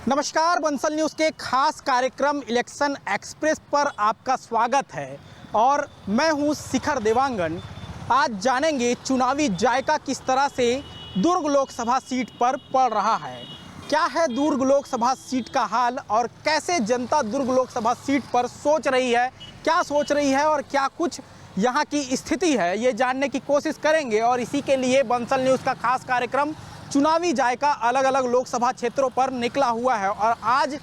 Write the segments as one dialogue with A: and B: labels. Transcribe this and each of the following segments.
A: नमस्कार, बंसल न्यूज़ के खास कार्यक्रम इलेक्शन एक्सप्रेस पर आपका स्वागत है और मैं हूं शिखर देवांगन। आज जानेंगे चुनावी जायका किस तरह से दुर्ग लोकसभा सीट पर पड़ रहा है, क्या है दुर्ग लोकसभा सीट का हाल और कैसे जनता दुर्ग लोकसभा सीट पर सोच रही है, क्या सोच रही है और क्या कुछ यहाँ की स्थिति है, ये जानने की कोशिश करेंगे। और इसी के लिए बंसल न्यूज़ का खास कार्यक्रम चुनावी जायका अलग अलग लोकसभा क्षेत्रों पर निकला हुआ है और आज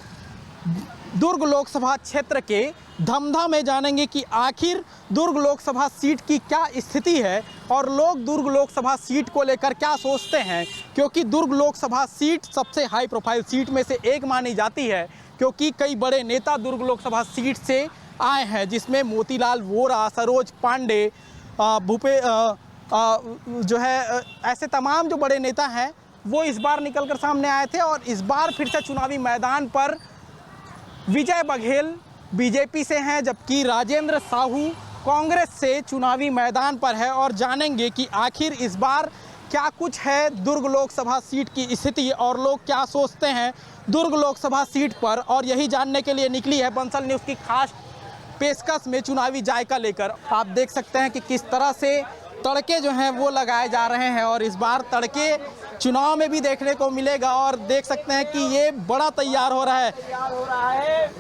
A: दुर्ग लोकसभा क्षेत्र के धमधा में जानेंगे कि आखिर दुर्ग लोकसभा सीट की क्या स्थिति है और लोग दुर्ग लोकसभा सीट को लेकर क्या सोचते हैं, क्योंकि दुर्ग लोकसभा सीट सबसे हाई प्रोफाइल सीट में से एक मानी जाती है, क्योंकि कई बड़े नेता दुर्ग लोकसभा सीट से आए हैं, जिसमें मोतीलाल वोरा, सरोज पांडे, जो है ऐसे तमाम जो बड़े नेता हैं वो इस बार निकलकर सामने आए थे। और इस बार फिर से चुनावी मैदान पर विजय बघेल बीजेपी से हैं, जबकि राजेंद्र साहू कांग्रेस से चुनावी मैदान पर है। और जानेंगे कि आखिर इस बार क्या कुछ है दुर्ग लोकसभा सीट की स्थिति और लोग क्या सोचते हैं दुर्ग लोकसभा सीट पर, और यही जानने के लिए निकली है बंसल न्यूज़ की खास पेशकश में चुनावी जायका लेकर। आप देख सकते हैं कि किस तरह से तड़के जो हैं वो लगाए जा रहे हैं और इस बार तड़के चुनाव में भी देखने को मिलेगा। और देख सकते हैं कि ये बड़ा तैयार हो रहा है।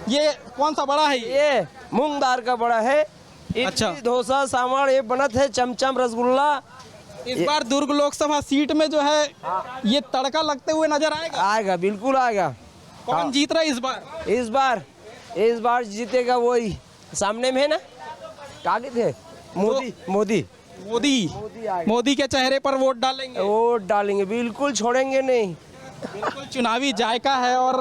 A: ये कौन सा बड़ा है?
B: ये मूंग दाल का बड़ा है।
A: अच्छा,
B: डोसा सामान ये बनत है, चमचम रसगुल्ला।
A: इस बार दुर्ग लोकसभा सीट में जो है ये तड़का लगते हुए नजर आएगा।
B: आएगा, बिल्कुल आएगा।
A: कौन जीत रहा है इस बार?
B: इस बार जीतेगा वही सामने में है ना, कागे थे
A: मोदी के चेहरे पर वोट डालेंगे।
B: बिल्कुल छोड़ेंगे नहीं।
A: बिल्कुल चुनावी जायका है और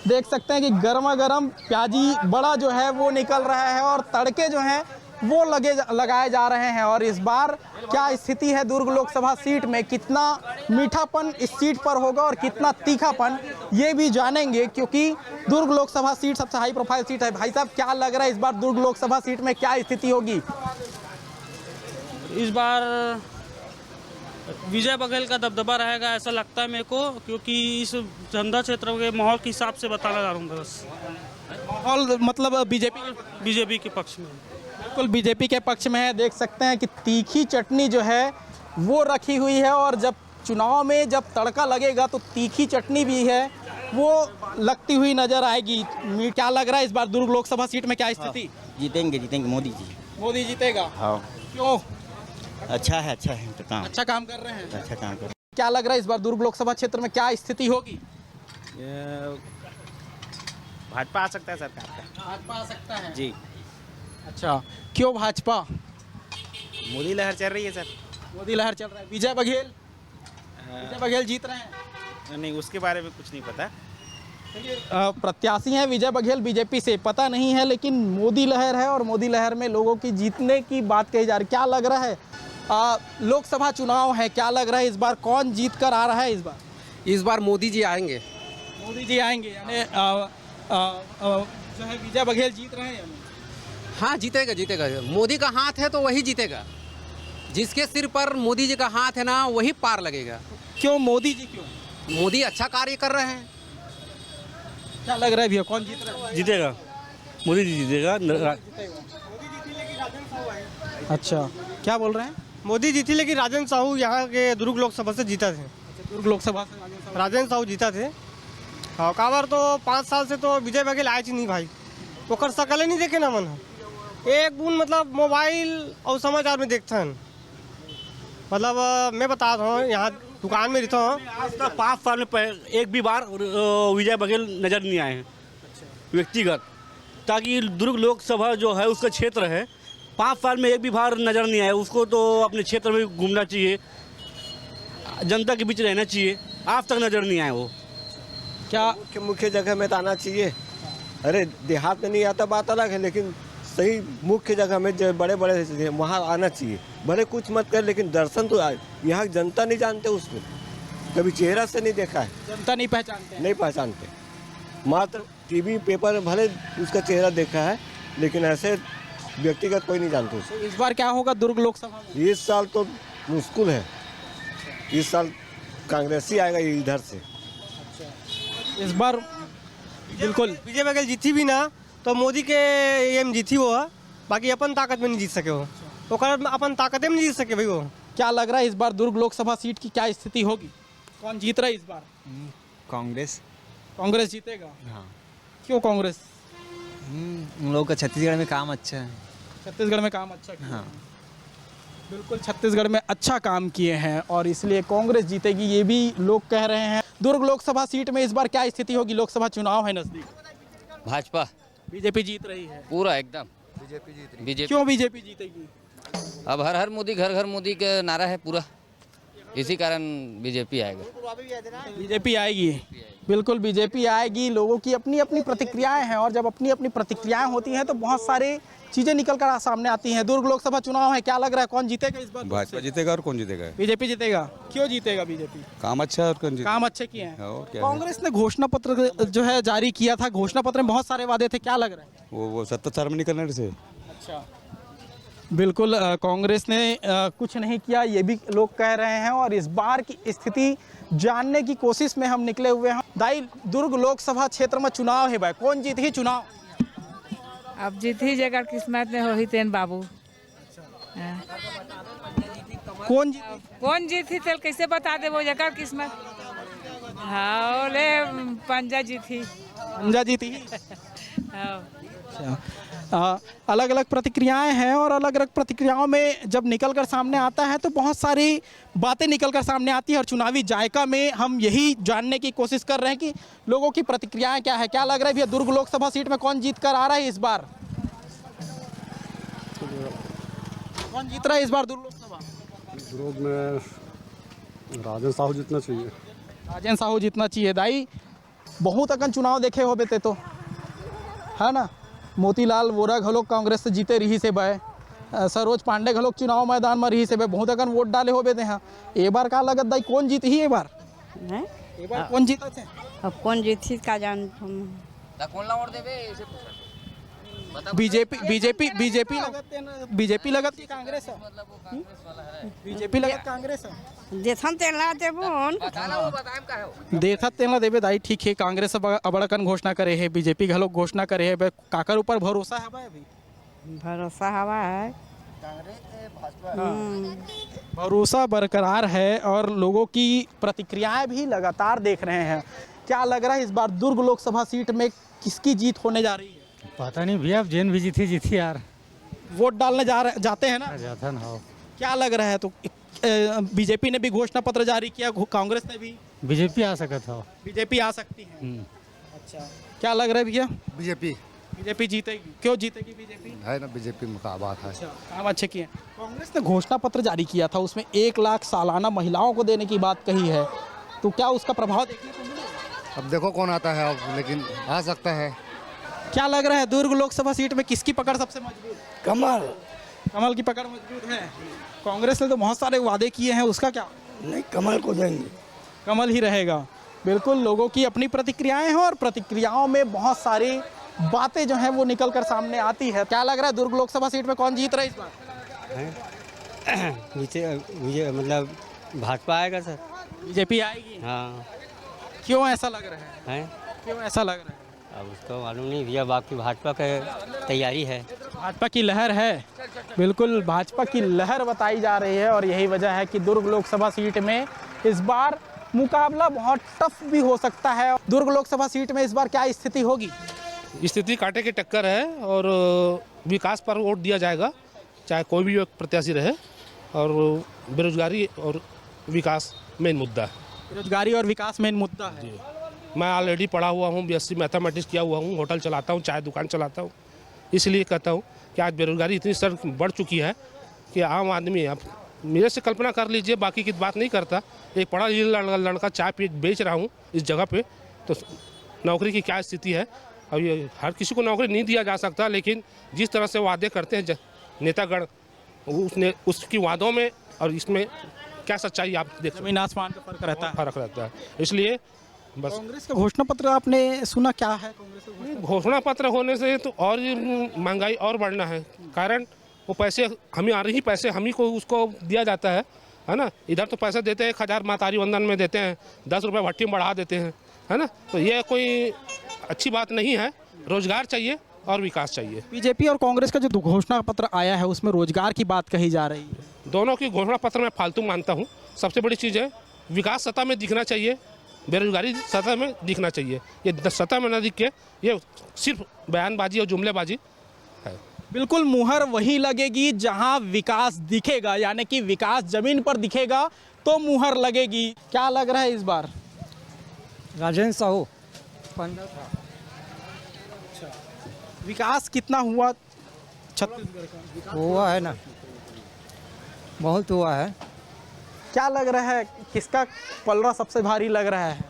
A: देख सकते हैं कि गर्मा गर्म प्याजी बड़ा जो है वो निकल रहा है और तड़के जो हैं वो लगाए जा रहे हैं। और इस बार क्या स्थिति है दुर्ग लोकसभा सीट में, कितना मीठापन इस सीट पर होगा और कितना तीखापन, ये भी जानेंगे, क्योंकि दुर्ग लोकसभा सीट सबसे हाई प्रोफाइल सीट है। भाई साहब, क्या लग रहा है इस बार दुर्ग लोकसभा सीट में क्या स्थिति होगी?
C: इस बार विजय बघेल का दबदबा रहेगा ऐसा लगता है मेरे को, क्योंकि इस धंधा क्षेत्र के माहौल के हिसाब से बताना चाह रहा हूँ। बस
A: माहौल मतलब
C: बीजेपी के पक्ष में,
A: बिल्कुल बीजेपी के पक्ष में है। देख सकते हैं कि तीखी चटनी जो है वो रखी हुई है और जब चुनाव में जब तड़का लगेगा तो तीखी चटनी भी है वो लगती हुई नजर आएगी। क्या लग रहा है इस बार दुर्ग लोकसभा सीट में क्या स्थिति?
D: जीतेंगे
A: मोदी जीतेगा।
D: हाँ,
A: क्यों?
D: अच्छा है तो काम
A: अच्छा काम कर रहे हैं।
D: अच्छा काम कर।
A: क्या लग रहा है इस बार दुर्ग लोकसभा क्षेत्र में क्या स्थिति होगी?
D: भाजपा आ सकता है सरकार का।
A: भाजपा आ सकता है
D: जी।
A: अच्छा, क्यों भाजपा?
D: मोदी लहर चल रही है सर।
A: मोदी लहर चल रहा है। विजय बघेल जीत रहे हैं?
D: नहीं, उसके बारे में कुछ नहीं पता।
A: प्रत्याशी हैं विजय बघेल बीजेपी से, पता नहीं है, लेकिन मोदी लहर है और मोदी लहर में लोगों की जीतने की बात कही जा रही। क्या लग रहा है लोकसभा चुनाव है, क्या लग रहा है इस बार कौन जीत कर आ रहा है?
E: इस बार मोदी जी आएंगे।
A: यानी जो है विजय बघेल जीत रहे हैं।
E: हाँ, जीतेगा। मोदी का हाथ है तो वही जीतेगा। जिसके सिर पर मोदी जी का हाथ है ना, वही पार लगेगा।
A: क्यों मोदी जी? क्यों?
E: मोदी अच्छा कार्य कर रहे हैं।
A: क्या लग रहा है भैया कौन जीत रहा है?
C: जीतेगा मोदी जी जीतेगा।
A: अच्छा, क्या बोल रहे हैं?
F: मोदी जीती, लेकिन राजेंद्र साहू यहाँ के दुर्ग लोकसभा से जीता थे।
A: दुर्ग लोकसभा से
F: राजेंद्र साहू जीता थे। हाँ, काबर तो 5 साल से तो विजय बघेल आए नहीं भाई, ओकर शकल नहीं देखे ना मन। एक बूंद मतलब मोबाइल और समाचार में देखते हैं। मतलब मैं बता रहा हूँ, यहाँ दुकान में रहता हूँ।
G: आज तक 5 साल में एक भी बार विजय बघेल नज़र नहीं आए हैं व्यक्तिगत, ताकि दुर्ग लोकसभा जो है उसका क्षेत्र है, 5 साल में एक भी बार नज़र नहीं आए। उसको तो अपने क्षेत्र में घूमना चाहिए, जनता के बीच रहना चाहिए। आज तक नज़र नहीं आए वो।
B: क्या मुख्य जगह में तो आना चाहिए। अरे देहात में नहीं आता बात अलग है, लेकिन सही मुख्य जगह में जो बड़े वहाँ आना चाहिए। भले कुछ मत कर, लेकिन दर्शन तो यहाँ जनता नहीं जानते उसको, कभी चेहरा से नहीं देखा है।
A: जनता नहीं पहचानते।
B: मात्र टीवी पेपर भले उसका चेहरा देखा है, लेकिन ऐसे व्यक्तिगत कोई नहीं जानते उसको।
A: इस बार क्या होगा दुर्ग लोकसभा में?
B: इस साल तो मुश्किल है। इस साल कांग्रेस ही आएगा इधर से।
A: इस बार बिल्कुल।
F: विजय बघेल जीती भी ना तो मोदी के एम जीती वो है, बाकी अपन ताकत में नहीं जीत सके वो, तो अपन ताकत में नहीं जीत सके भाई वो।
A: क्या लग रहा है इस बार दुर्ग लोकसभा सीट की क्या स्थिति होगी? कौन जीत रहा है इस बार?
H: कांग्रेस।
A: कांग्रेस जीतेगा?
H: हाँ।
A: क्यों कांग्रेस?
H: उन लोगों का छत्तीसगढ़ में काम अच्छा है।
A: छत्तीसगढ़ में काम अच्छा किया।
H: हाँ।
A: बिल्कुल, छत्तीसगढ़ में अच्छा काम किए हैं और इसलिए कांग्रेस जीतेगी, ये भी लोग कह रहे हैं। दुर्ग लोकसभा सीट में इस बार क्या स्थिति होगी? लोकसभा चुनाव है नजदीक।
I: भाजपा
A: बीजेपी जीत रही है।
I: पूरा एकदम बीजेपी।
A: क्यों बीजेपी जीतेगी?
I: अब हर हर मोदी घर घर मोदी का नारा है पूरा, इसी कारण बीजेपी आएगा।
A: बीजेपी आएगी, बिल्कुल बीजेपी आएगी। लोगों की अपनी अपनी प्रतिक्रियाएं हैं और जब अपनी अपनी प्रतिक्रियाएं होती हैं तो बहुत सारी चीजें निकल कर सामने आती हैं। दुर्ग लोकसभा चुनाव है, क्या लग रहा है कौन जीतेगा इस बार?
J: भाजपा जीतेगा। और कौन जीतेगा?
A: बीजेपी जीतेगा। क्यों जीतेगा बीजेपी?
J: काम अच्छा है और कौन जीतेगा?
A: काम अच्छे किए हैं।
J: और क्या है?
A: कांग्रेस ने घोषणा पत्र जो है जारी किया था, घोषणा पत्र में बहुत सारे वादे थे, क्या लग रहा है?
J: वो सत्ता सार में निकलने से।
A: अच्छा, बिल्कुल कांग्रेस ने कुछ नहीं किया, ये भी लोग कह रहे हैं और इस बार की स्थिति जानने की कोशिश में हम निकले हुए हैं। दाई, दुर्ग लोकसभा क्षेत्र में चुनाव है भाई, कौन जीत ही चुनाव?
K: अब जीत ही जगह किस्मत में हो ही तेन बाबू। हाँ। कौन जीत ही तेल कैसे बता दे वो जगह किस्मत? हाँ ले पंजा जीत ही।
A: पंजा जीत ही।
K: हाँ।
A: अलग अलग प्रतिक्रियाएं हैं और अलग अलग प्रतिक्रियाओं में जब निकल कर सामने आता है तो बहुत सारी बातें निकल कर सामने आती है और चुनावी जायका में हम यही जानने की कोशिश कर रहे हैं कि लोगों की प्रतिक्रियाएं क्या है। क्या लग रहा है भैया, दुर्ग लोकसभा सीट में कौन जीत कर आ रहा है इस बार? कौन जीत रहा है इस बार दुर्ग लोकसभा?
L: दुर्ग में राजन साहू जीतना चाहिए।
A: राजन साहू जीतना चाहिए। दाई, बहुत अकन चुनाव देखे हो बेते तो, है ना? मोतीलाल वोरा घलोक कांग्रेस से जीते रही से बे, सरोज पांडे घलोक चुनाव मैदान में रही से बे, बहुत अकन वोट डाले हो बेते हैं। ए बार का लगत दाई कौन जीत ही ए बार? ए बार कौन जीता थे?
K: अब कौन जीत ही का जान हम।
I: कौन ला वोट देबे ऐसे पूछा।
A: बीजेपी लगत की कांग्रेस है? बीजेपी लगत कांग्रेस है?
K: देथन तेला देबोन
A: देथत तेला देबे दाई, ठीक है। कांग्रेस अबड़कन घोषणा करे है, बीजेपी घलोक घोषणा करे है, काकर ऊपर भरोसा है भाई? अभी
K: भरोसा हवा है,
A: भरोसा बरकरार है और लोगों की प्रतिक्रियाएं भी लगातार देख रहे हैं। क्या लग रहा है इस बार दुर्ग लोकसभा सीट में किसकी जीत होने जा रही है?
F: पता नहीं भैया, अब जैन भी जीती यार।
A: वोट डालने जाते हैं ना?
F: जाता ना।
A: क्या लग रहा है? तो बीजेपी ने भी घोषणा पत्र जारी किया, कांग्रेस ने भी।
F: बीजेपी आ सका था।
A: बीजेपी आ सकती है। अच्छा, क्या लग रहा है भैया? बीजेपी जीतेगी। क्यों जीतेगी बीजेपी?
L: है ना, बीजेपी में का बात है।
A: अच्छा, काम अच्छे किए। कांग्रेस ने घोषणा पत्र जारी किया था, उसमें 1 लाख सालाना महिलाओं को देने की बात कही है, तो क्या उसका प्रभाव देखने को मिलेगा?
L: अब देखो कौन आता है, अब लेकिन आ सकता है।
A: क्या लग रहा है दुर्ग लोकसभा सीट में किसकी पकड़ सबसे मजबूत? कमल की पकड़ मजबूत है। कांग्रेस ने तो बहुत सारे वादे किए हैं, उसका क्या?
M: नहीं, कमल को देंगे।
A: कमल ही रहेगा। बिल्कुल, लोगों की अपनी प्रतिक्रियाएं हैं और प्रतिक्रियाओं में बहुत सारी बातें जो हैं वो निकल कर सामने आती है। क्या लग रहा है दुर्ग लोकसभा सीट में कौन जीत रहा है इस बार?
F: मुझे मतलब भाजपा आएगा सर।
A: बीजेपी आएगी?
F: हाँ।
A: क्यों ऐसा लग रहा है? क्यों ऐसा लग रहा है?
F: अब उसको मालूम नहीं भैया, बाकी भाजपा का तैयारी है।
A: भाजपा की लहर है, बिल्कुल भाजपा की लहर बताई जा रही है और यही वजह है कि दुर्ग लोकसभा सीट में इस बार मुकाबला बहुत टफ भी हो सकता है। दुर्ग लोकसभा सीट में इस बार क्या स्थिति होगी?
N: स्थिति कांटे की टक्कर है और विकास पर वोट दिया जाएगा, चाहे कोई भी प्रत्याशी रहे, और बेरोजगारी और विकास मेन मुद्दा है।
A: बेरोजगारी और विकास मेन मुद्दा है।
N: मैं ऑलरेडी पढ़ा हुआ हूँ, BSc मैथमेटिक्स किया हुआ हूँ, होटल चलाता हूँ, चाय दुकान चलाता हूँ, इसलिए कहता हूँ कि आज बेरोजगारी इतनी स्तर बढ़ चुकी है कि आम आदमी, आप मेरे से कल्पना कर लीजिए, बाकी की बात नहीं करता, एक पढ़ा लिखा लड़का चाय बेच रहा हूँ इस जगह पे, तो नौकरी की क्या स्थिति है। अब ये हर किसी को नौकरी नहीं दिया जा सकता, लेकिन जिस तरह से वादे करते हैं नेतागण, उसकी वादों में और इसमें क्या सच्चाई आप देख,
A: जमीन आसमान का फर्क रहता है।
N: इसलिए बस।
A: कांग्रेस का घोषणा पत्र आपने सुना, क्या है कांग्रेस का
N: घोषणा पत्र होने से तो और महंगाई और बढ़ना है, कारण वो पैसे हमें आ रही, पैसे हम ही को उसको दिया जाता है ना। इधर तो पैसे देते हैं 1000 मातारी वंदन में देते हैं, 10 रुपये भट्टी में बढ़ा देते हैं, है ना। तो ये कोई अच्छी बात नहीं है। रोजगार चाहिए और विकास चाहिए।
A: बीजेपी और कांग्रेस का जो घोषणा पत्र आया है उसमें रोजगार की बात कही जा रही है।
N: दोनों की घोषणा पत्र मैं फालतू मानता हूँ। सबसे बड़ी चीज़ है विकास सतह में दिखना चाहिए, बेरोजगारी सतह में दिखना चाहिए। ये सतह में न दिख के ये सिर्फ बयानबाजी और जुमलेबाजी है।
A: बिल्कुल मुहर वहीं लगेगी जहां विकास दिखेगा, यानी कि विकास जमीन पर दिखेगा तो मुहर लगेगी। क्या लग रहा है इस बार?
H: राजेंद्र साहू
A: विकास कितना हुआ छत्तीसगढ़ का?
H: हुआ है ना, बहुत हुआ है।
A: क्या लग रहा है किसका पलड़ा सबसे भारी लग रहा है?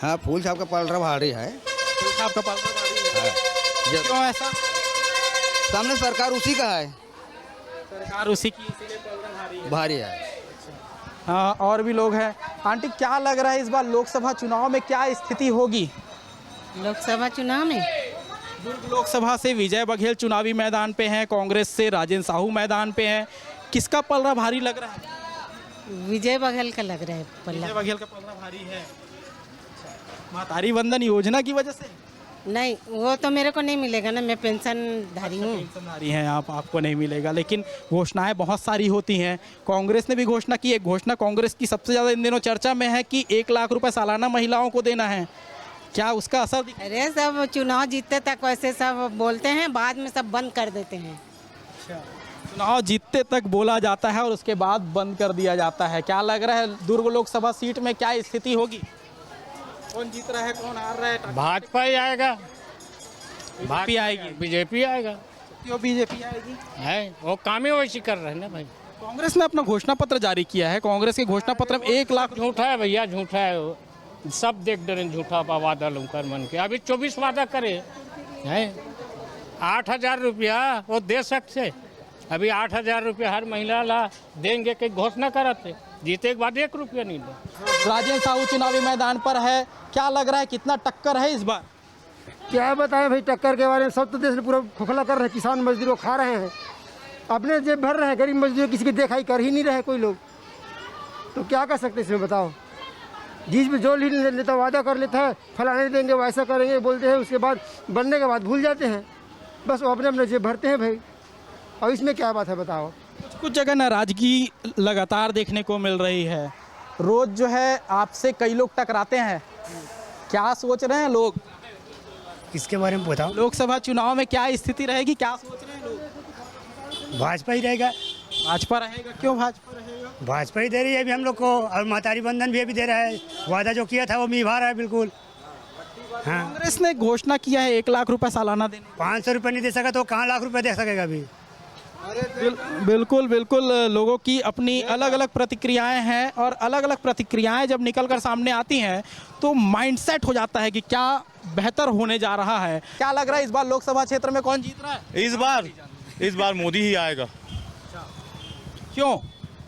H: हाँ, फूल साहब का पलड़ा भारी है।
A: फूल साहब का पलड़ा भारी है। क्यों ऐसा?
H: सामने सरकार उसी का है,
A: सरकार उसी की, इसीलिए पलड़ा
H: भारी है।
A: हाँ, और भी लोग हैं। आंटी क्या लग रहा है इस बार लोकसभा चुनाव में क्या स्थिति होगी?
M: लोकसभा चुनाव में
A: दुर्ग लोकसभा से विजय बघेल चुनावी मैदान पे हैं, कांग्रेस से राजेंद्र साहू मैदान पे हैं। किसका पलड़ा भारी लग रहा है?
M: विजय बघेल का लग रहा है पल्ला।
A: विजय बघेल का पलड़ा भारी है। महतारी वंदन योजना की वजह से?
M: नहीं, वो तो मेरे को नहीं मिलेगा ना, मैं पेंशन धारी हूँ।
A: पेंशनधारी हैं आप, आपको नहीं मिलेगा। लेकिन घोषणाएं बहुत सारी होती हैं। कांग्रेस ने भी घोषणा की। एक घोषणा कांग्रेस की सबसे ज़्यादा इन दिनों चर्चा में है कि 1 लाख रुपए सालाना महिलाओं को देना है। क्या उसका असर दिखा?
M: अरे सब चुनाव जीतते तक वैसे सब बोलते हैं, बाद में सब बंद कर देते हैं।
A: चुनाव जीतते तक बोला जाता है और उसके बाद बंद कर दिया जाता है। क्या लग रहा है दुर्ग लोकसभा सीट में क्या स्थिति होगी? कौन जीत रहा है, कौन हार रहा है?
F: भाजपा ही आएगा।
A: बीजेपी आएगी।
F: बीजेपी आएगा।
A: क्यों बीजेपी आएगी?
F: है वो काम ही वैसी कर रहे हैं ना भाई।
A: कांग्रेस ने अपना घोषणा पत्र जारी किया है। कांग्रेस के घोषणा पत्र में 1 लाख
F: झूठा है भैया, झूठा है वो। सब देख डरे झूठा वादा लूकर मन के। अभी 24 वादा करे हैं। 8,000 रुपया वो दे सकते। अभी 8,000 रुपया हर महिला ला देंगे कि घोषणा करते, जीते के बाद 1 रुपया नहीं दे।
A: राजेंद्र साहू चुनावी मैदान पर है। क्या लग रहा है कितना टक्कर है इस बार?
F: क्या बताएं भाई, टक्कर के बारे में सब तो देश में पूरा खोखला कर रहे हैं। किसान मजदूरों खा रहे हैं, अपने जेब भर रहे हैं। गरीब मजदूर किसी की देखाई कर ही नहीं रहे कोई लोग। तो क्या कर सकते इसमें बताओ? जिस भी जो नेता वादा कर लेता है, फलाने देंगे, वैसा करेंगे बोलते हैं, उसके बाद बनने के बाद भूल जाते हैं। बस वो अपने अपने जेब भरते हैं भाई। और इसमें क्या बात है बताओ?
A: कुछ जगह नाराजगी लगातार देखने को मिल रही है। रोज जो है आपसे कई लोग टकराते हैं। क्या सोच रहे हैं लोग?
F: किसके बारे में बताओ?
A: लोकसभा चुनाव में क्या स्थिति रहेगी, क्या सोच रहे हैं लोग?
F: भाजपा ही रहेगा।
A: भाजपा रहेगा। क्यों भाजपा रहेगा?
F: भाजपा ही दे रही है अभी हम लोग को, और महतारी बंधन भी अभी दे रहा है। वादा जो किया था वो निभा रहा है बिल्कुल। हाँ,
A: कांग्रेस ने घोषणा किया है 1 लाख रुपए सालाना देने।
F: 500 रुपये नहीं दे सका तो कहाँ लाख रुपये दे सकेगा अभी?
A: बिल्कुल बिल्कुल, लोगों की अपनी अलग अलग प्रतिक्रियाएं हैं और अलग अलग प्रतिक्रियाएं जब निकल कर सामने आती हैं तो माइंडसेट हो जाता है कि क्या बेहतर होने जा रहा है। क्या लग रहा है इस बार लोकसभा क्षेत्र में कौन जीत रहा है?
J: इस बार मोदी ही आएगा।
A: क्यों?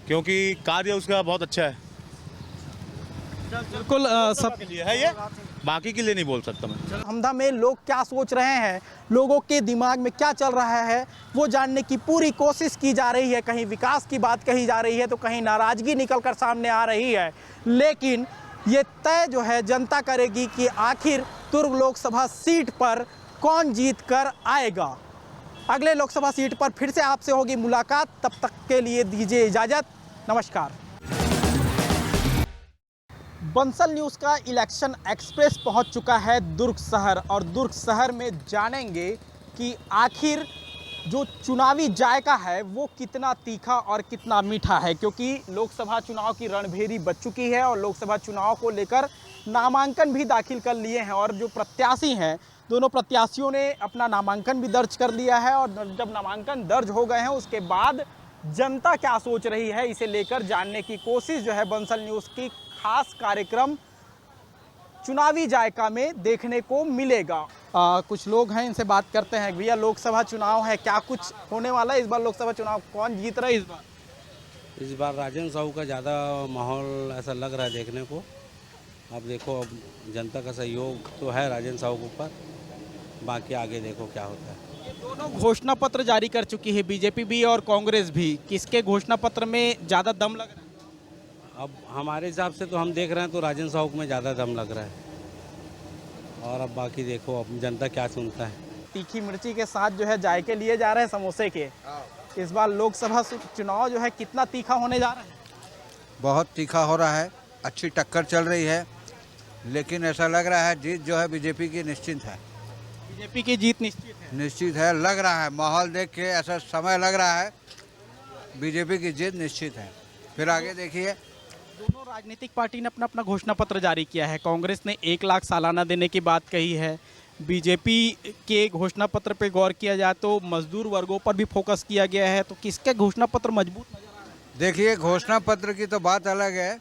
J: क्योंकि कार्य उसका बहुत अच्छा है।
A: बिल्कुल सब
J: के लिए है ये, बाकी के लिए नहीं बोल सकता मैं।
A: हमदा में लोग क्या सोच रहे हैं, लोगों के दिमाग में क्या चल रहा है, वो जानने की पूरी कोशिश की जा रही है। कहीं विकास की बात कही जा रही है तो कहीं नाराजगी निकल कर सामने आ रही है। लेकिन ये तय जो है जनता करेगी कि आखिर दुर्ग लोकसभा सीट पर कौन जीत कर आएगा। अगले लोकसभा सीट पर फिर से आपसे होगी मुलाकात। तब तक के लिए दीजिए इजाज़त। नमस्कार। बंसल न्यूज़ का इलेक्शन एक्सप्रेस पहुंच चुका है दुर्ग शहर, और दुर्ग शहर में जानेंगे कि आखिर जो चुनावी जायका है वो कितना तीखा और कितना मीठा है। क्योंकि लोकसभा चुनाव की रणभेरी बज चुकी है और लोकसभा चुनाव को लेकर नामांकन भी दाखिल कर लिए हैं, और जो प्रत्याशी हैं दोनों प्रत्याशियों ने अपना नामांकन भी दर्ज कर लिया है। और जब नामांकन दर्ज हो गए हैं उसके बाद जनता क्या सोच रही है, इसे लेकर जानने की कोशिश जो है बंसल न्यूज़ की खास कार्यक्रम चुनावी जायका में देखने को मिलेगा। कुछ लोग हैं, इनसे बात करते हैं। भैया, लोकसभा चुनाव है, क्या कुछ होने वाला है इस बार लोकसभा चुनाव? कौन जीत रहा है इस बार?
O: इस बार राजेंद्र साहू का ज़्यादा माहौल ऐसा लग रहा है देखने को। अब देखो, अब जनता का सहयोग तो है राजेंद्र साहू के ऊपर, बाकी आगे देखो क्या होता है।
A: ये दोनों घोषणा पत्र जारी कर चुकी है, बीजेपी भी और कांग्रेस भी। किसके घोषणा पत्र में ज़्यादा दम लग रहा है?
O: अब हमारे हिसाब से तो हम देख रहे हैं तो राजेंद्र साहू में ज़्यादा दम लग रहा है। और अब बाकी देखो अब जनता क्या सुनता है।
A: तीखी मिर्ची के साथ जो है जायके लिए जा रहे हैं समोसे के। इस बार लोकसभा चुनाव जो है कितना तीखा होने जा रहा है?
P: बहुत तीखा हो रहा है, अच्छी टक्कर चल रही है, लेकिन ऐसा लग रहा है जीत जो है बीजेपी की निश्चित है।
A: बीजेपी की जीत निश्चित है?
P: निश्चित है, लग रहा है, माहौल देख के ऐसा समय लग रहा है बीजेपी की जीत निश्चित है। फिर आगे देखिए।
A: दोनों राजनीतिक पार्टी ने अपना अपना घोषणा पत्र जारी किया है। कांग्रेस ने 1 लाख सालाना देने की बात कही है। बीजेपी के घोषणा पत्र पे गौर किया जाए तो मजदूर वर्गों पर भी फोकस किया गया है। तो किसके घोषणा पत्र मजबूत नजर आ रहा है?
P: देखिए, घोषणा पत्र की तो बात अलग है,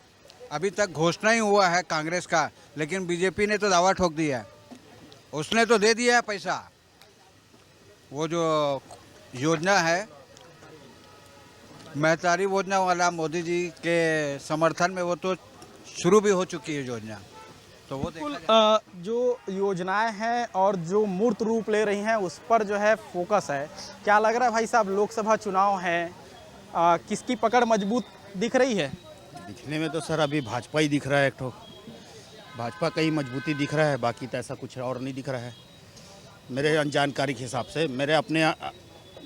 P: अभी तक घोषणा ही हुआ है कांग्रेस का, लेकिन बीजेपी ने तो दावा ठोक दिया है। उसने तो दे दिया है पैसा। वो जो योजना है महतारी योजना वाला मोदी जी के समर्थन में, वो तो शुरू भी हो चुकी है योजना। तो वो
A: बिल्कुल जो योजनाएं हैं और जो मूर्त रूप ले रही हैं उस पर जो है फोकस है। क्या लग रहा है भाई साहब, लोकसभा चुनाव है, किसकी पकड़ मजबूत दिख रही है?
D: दिखने में तो सर अभी भाजपा ही दिख रहा है। एक ठो भाजपा का ही मजबूती दिख रहा है, बाकी तो ऐसा कुछ और नहीं दिख रहा है मेरे जानकारी के हिसाब से। मेरे अपने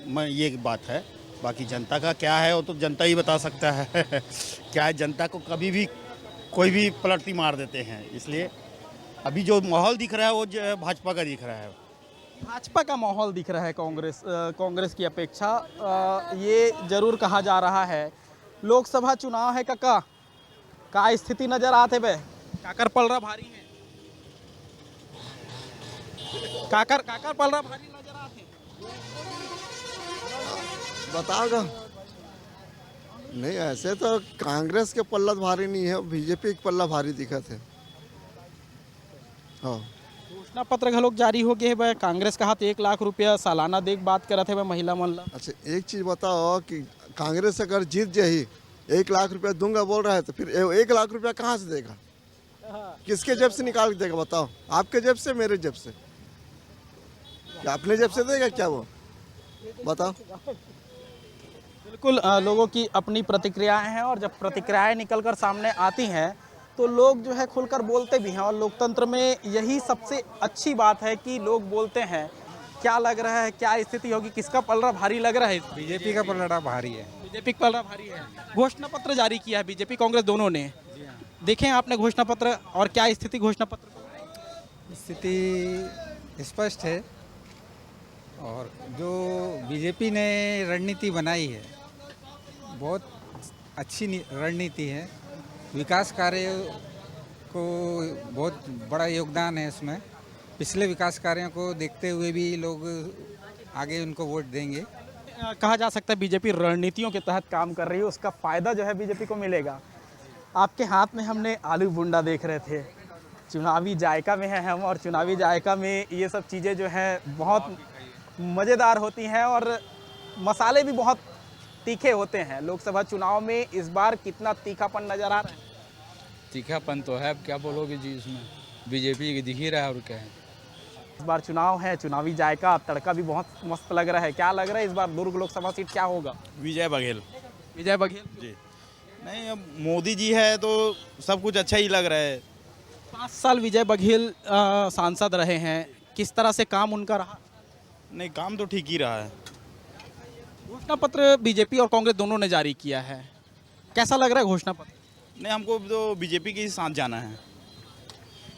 D: में ये बात है, बाकी जनता का क्या है वो तो जनता ही बता सकता है। क्या है, जनता को कभी भी कोई भी पलटी मार देते हैं, इसलिए अभी जो माहौल दिख रहा है वो भाजपा का दिख रहा है।
A: भाजपा का माहौल दिख रहा है कांग्रेस की अपेक्षा। ये जरूर कहा जा रहा है लोकसभा चुनाव है काका, का स्थिति नजर आते बे काकर पलरा भारी है, काकर पलरा भारी नजर आते
Q: बताओगा। नहीं, ऐसे तो कांग्रेस के पल्ला भारी नहीं है, बीजेपी के पल्ला भारी दिखत है। हाँ,
A: घोषणा पत्र घलोक जारी हो गए है। कांग्रेस का हाथ 1 लाख रुपया सालाना देख बात करत है महिला मन ला।
Q: अच्छा एक चीज बताओ कि कांग्रेस अगर जीत जाही 1 लाख रुपया दूंगा बोल रहा है, तो फिर 1 लाख रुपया कहाँ से देगा? किसके जेब से निकाल के देगा बताओ? आपके जेब से, मेरे जेब से? क्या अपने जेब से देगा क्या वो? बताओ।
A: बिल्कुल लोगों की अपनी प्रतिक्रियाएं हैं और जब प्रतिक्रियाएं निकलकर सामने आती हैं तो लोग जो है खुलकर बोलते भी हैं। और लोकतंत्र में यही सबसे अच्छी बात है कि लोग बोलते हैं। क्या लग रहा है, क्या स्थिति होगी, किसका पलड़ा भारी लग रहा है?
H: बीजेपी का पलड़ा भारी है।
A: बीजेपी का पलड़ा भारी है। घोषणा पत्र जारी किया है बीजेपी कांग्रेस दोनों ने। देखें आपने घोषणा पत्र, और क्या स्थिति घोषणा पत्र?
H: स्थिति स्पष्ट है, और जो बीजेपी ने रणनीति बनाई है बहुत अच्छी रणनीति है। विकास कार्य को बहुत बड़ा योगदान है इसमें। पिछले विकास कार्यों को देखते हुए भी लोग आगे उनको वोट देंगे।
A: कहा जा सकता है बीजेपी रणनीतियों के तहत काम कर रही है, उसका फ़ायदा जो है बीजेपी को मिलेगा। आपके हाथ में हमने आलू बुंडा देख रहे थे, चुनावी जायका में है हम, और चुनावी जायका में ये सब चीज़ें जो हैं बहुत मज़ेदार होती हैं और मसाले भी बहुत तीखे होते हैं। लोकसभा चुनाव में इस बार कितना तीखापन नज़र आ रहा है?
R: तीखापन तो है, अब क्या बोलोगे जी, इसमें बीजेपी की दिख ही रहा है और क्या है।
A: इस बार चुनाव है, चुनावी जायका तड़का भी बहुत मस्त लग रहा है। क्या लग रहा है इस बार दुर्ग लोकसभा सीट क्या होगा?
J: विजय बघेल।
A: विजय बघेल
J: जी। नहीं, अब मोदी जी है तो सब कुछ अच्छा ही लग रहा है।
A: 5 साल विजय बघेल सांसद रहे हैं, किस तरह से काम उनका रहा?
J: नहीं, काम तो ठीक ही रहा है।
A: घोषणा पत्र बीजेपी और कांग्रेस दोनों ने जारी किया है, कैसा लग रहा है घोषणा पत्र?
J: नहीं, हमको तो बीजेपी के ही साथ जाना है।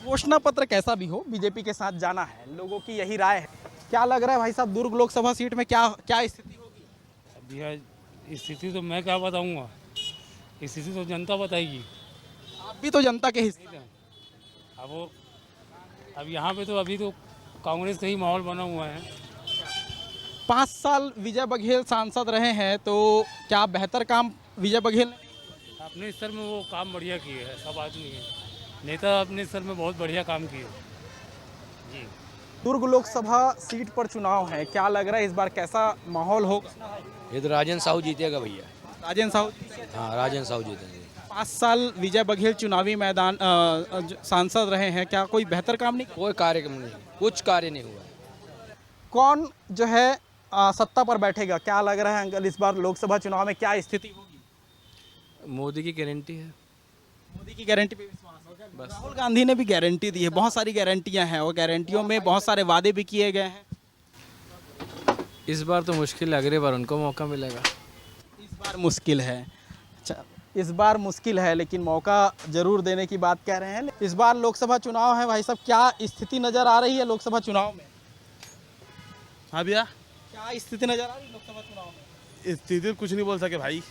A: घोषणा पत्र कैसा भी हो, बीजेपी के साथ जाना है, लोगों की यही राय है। क्या लग रहा है भाई साहब, दुर्ग लोकसभा सीट में क्या स्थिति होगी?
N: अभी स्थिति तो मैं क्या बताऊंगा, स्थिति तो जनता बताएगी।
A: आप भी तो जनता के हिस्से हैं।
N: अब यहाँ पे तो अभी तो कांग्रेस का ही माहौल बना हुआ है।
A: 5 साल विजय बघेल सांसद रहे हैं, तो क्या बेहतर काम विजय बघेल ने?
N: अपने स्तर में वो काम बढ़िया किए हैं, सब आदमी है नेता अपने स्तर में बहुत बढ़िया काम किए जी।
A: दुर्ग लोकसभा सीट पर चुनाव है, क्या लग रहा है इस बार कैसा माहौल होगा?
S: ये तो राजेंद्र साहू जीतेगा भैया।
A: राजेंद्र साहू?
S: हाँ, राजेंद्र साहू जीतेंगे।
A: 5 साल विजय बघेल चुनावी मैदान सांसद रहे हैं, क्या कोई बेहतर काम नहीं?
S: कोई कार्य नहीं, कुछ कार्य नहीं हुआ।
A: कौन जो है सत्ता पर बैठेगा, क्या लग रहा है अंकल इस बार लोकसभा चुनाव में क्या स्थिति होगी?
S: मोदी की गारंटी है।
A: मोदी की गारंटी पे विश्वास है।
S: बस।
A: राहुल गांधी ने भी गारंटी दी है, बहुत सारी गारंटियां हैं और गारंटियों में बहुत सारे वादे भी किए गए हैं।
S: इस बार तो मुश्किल है, अगली बार उनको मौका मिलेगा।
A: इस बार मुश्किल है। अच्छा, इस बार मुश्किल है लेकिन मौका जरूर देने की बात कह रहे हैं। इस बार लोकसभा चुनाव है भाई साहब, क्या स्थिति नज़र आ रही है लोकसभा चुनाव में?
J: हाँ भैया,
A: क्या स्थिति नज़र आ रही है लोकसभा चुनाव में?
J: स्थिति कुछ नहीं बोल सके भाई,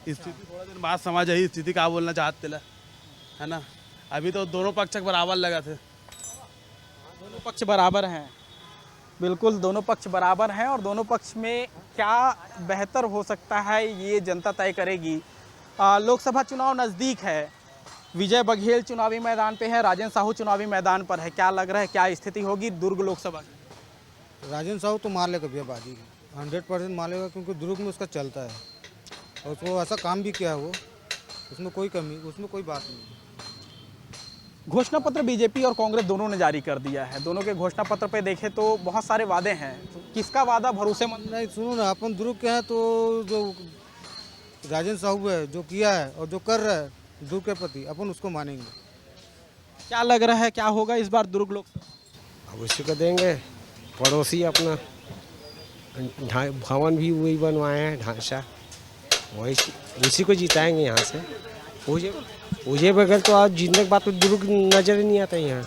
J: स्थिति थोड़ा दिन बाद समझ आई स्थिति क्या बोलना चाहते ला, है ना। अभी तो दोनों पक्ष बराबर लगा थे।
A: दोनों पक्ष बराबर हैं, बिल्कुल दोनों पक्ष बराबर हैं और दोनों पक्ष में क्या बेहतर हो सकता है ये जनता तय करेगी। लोकसभा चुनाव नज़दीक है, विजय बघेल चुनावी मैदान पे है, राजेंद्र साहू चुनावी मैदान पर है। क्या लग रहा है क्या स्थिति होगी दुर्ग लोकसभा की?
F: राजेंद्र साहू तो मार लेगा भैया बाजी, 100% मार लेगा, क्योंकि दुर्ग में उसका चलता है और उसको ऐसा काम भी किया है वो, उसमें कोई कमी, उसमें कोई बात नहीं।
A: घोषणा पत्र बीजेपी और कांग्रेस दोनों ने जारी कर दिया है। दोनों के घोषणा पत्र पे देखें तो बहुत सारे वादे हैं। किसका वादा भरोसेमंद?
F: नहीं सुनो ना, अपन दुर्ग के हैं तो जो राजेंद्र साहू है जो किया है और जो कर रहा है दुर्ग के प्रति, अपन उसको मानेंगे।
A: क्या लग रहा है क्या होगा इस बार दुर्ग लोकसभा?
T: अब उसी को देंगे, पड़ोसी अपना भवन भी वही बनवाए हैं ढांचा, वही उसी को जिताएंगे यहाँ से। मुझे बगैर तो आज जीतने के बाद तो दुर्ग नजर ही नहीं आता यहाँ।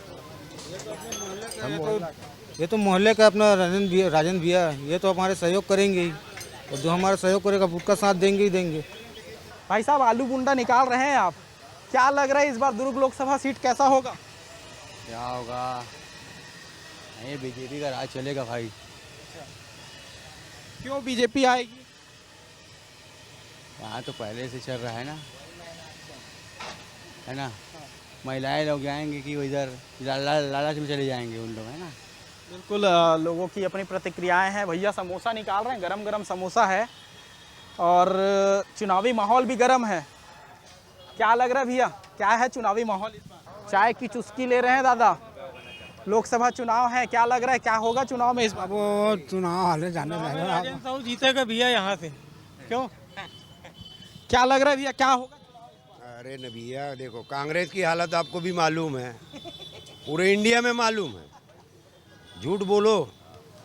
F: ये तो मोहल्ले का अपना राजेंद्र भैया, ये तो हमारे सहयोग करेंगे ही और जो हमारा सहयोग करेगा उसका साथ देंगे ही देंगे।
A: भाई साहब आलू गुंडा निकाल रहे हैं आप, क्या लग रहा है इस बार दुर्ग लोकसभा सीट कैसा होगा?
U: क्या होगा, नहीं बीजेपी का राज चलेगा भाई।
A: क्यों बीजेपी आएगी?
U: यहाँ तो पहले से चल रहा है ना, महिलाएं लोग जाएंगे कि इधर लालच में चले जाएंगे उन लोग, है ना।
A: बिल्कुल, लोगों की अपनी प्रतिक्रियाएं हैं। भैया समोसा निकाल रहे हैं, गरम गरम समोसा है और चुनावी माहौल भी गरम है। क्या लग रहा है भैया, क्या है चुनावी माहौल इस बार? चाय की चुस्की ले रहे हैं दादा, लोकसभा चुनाव है, क्या लग रहा है क्या होगा चुनाव में इस बार?
F: वो चुनाव हाले जाने राजेंद्र साहू जीतेगा भैया यहाँ से। क्यों,
A: क्या लग रहा है भैया क्या होगा?
V: अरे न भैया देखो, कांग्रेस की हालत आपको भी मालूम है, पूरे इंडिया में मालूम है। झूठ बोलो,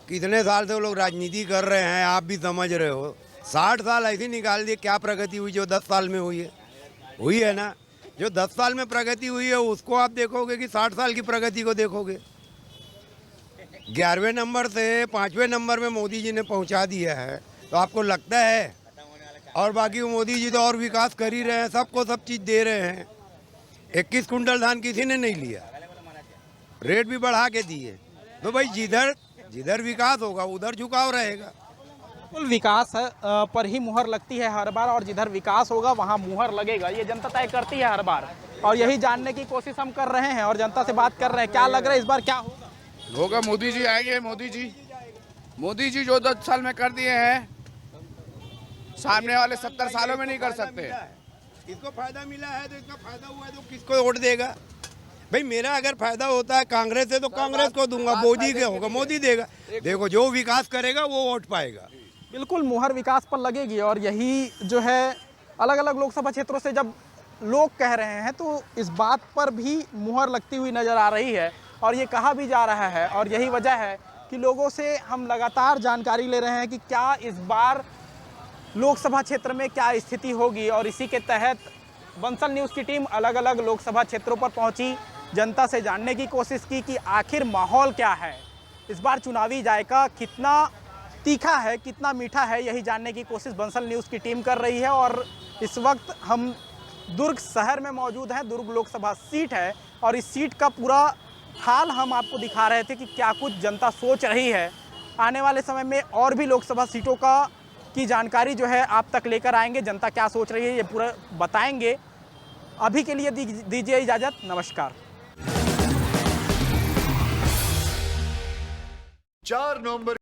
V: कितने साल से वो लोग राजनीति कर रहे हैं, आप भी समझ रहे हो। 60 साल ऐसे निकाल दिए, क्या प्रगति हुई जो 10 साल में हुई है ना। जो 10 साल में प्रगति हुई है उसको आप देखोगे कि 60 साल की प्रगति को देखोगे। 11वें नंबर से 5वें नंबर में मोदी जी ने पहुंचा दिया है, तो आपको लगता है? और बाकी मोदी जी तो और विकास कर ही रहे हैं, सबको सब चीज़ दे रहे हैं। 21 कुंटल धान किसी ने नहीं लिया, रेट भी बढ़ा के दिए। तो भाई जिधर विकास होगा उधर झुकाव रहेगा।
A: बिल्कुल, विकास पर ही मुहर लगती है हर बार और जिधर विकास होगा वहाँ मुहर लगेगा, ये जनता तय करती है हर बार। और यही जानने की कोशिश हम कर रहे हैं और जनता से बात कर रहे हैं। क्या लग रहा है इस बार क्या होगा?
W: मोदी जी आएंगे। मोदी जी जो 10 साल में कर दिए हैं, सामने वाले 70 सालों में नहीं कर सकते।
V: इसको फायदा मिला है तो इसका फायदा हुआ है तो किसको वोट देगा? भाई मेरा अगर फायदा होता है कांग्रेस से तो कांग्रेस को दूंगा, मोदी के होगा मोदी देगा। देखो जो विकास करेगा वो वोट पाएगा।
A: बिल्कुल, मुहर विकास पर लगेगी और यही जो है अलग अलग लोकसभा क्षेत्रों से जब लोग कह रहे हैं तो इस बात पर भी मुहर लगती हुई नज़र आ रही है और ये कहा भी जा रहा है। और यही वजह है कि लोगों से हम लगातार जानकारी ले रहे हैं कि क्या इस बार लोकसभा क्षेत्र में क्या स्थिति होगी। और इसी के तहत बंसल न्यूज़ की टीम अलग अलग लोकसभा क्षेत्रों पर पहुंची, जनता से जानने की कोशिश की कि आखिर माहौल क्या है, इस बार चुनावी जायका कितना तीखा है, कितना मीठा है, यही जानने की कोशिश बंसल न्यूज़ की टीम कर रही है। और इस वक्त हम दुर्ग शहर में मौजूद हैं, दुर्ग लोकसभा सीट है और इस सीट का पूरा हाल हम आपको दिखा रहे थे कि क्या कुछ जनता सोच रही है। आने वाले समय में और भी लोकसभा सीटों की जानकारी जो है आप तक लेकर आएंगे, जनता क्या सोच रही है ये पूरा बताएंगे। अभी के लिए दीजिए इजाज़त, नमस्कार।
X: 4 नवंबर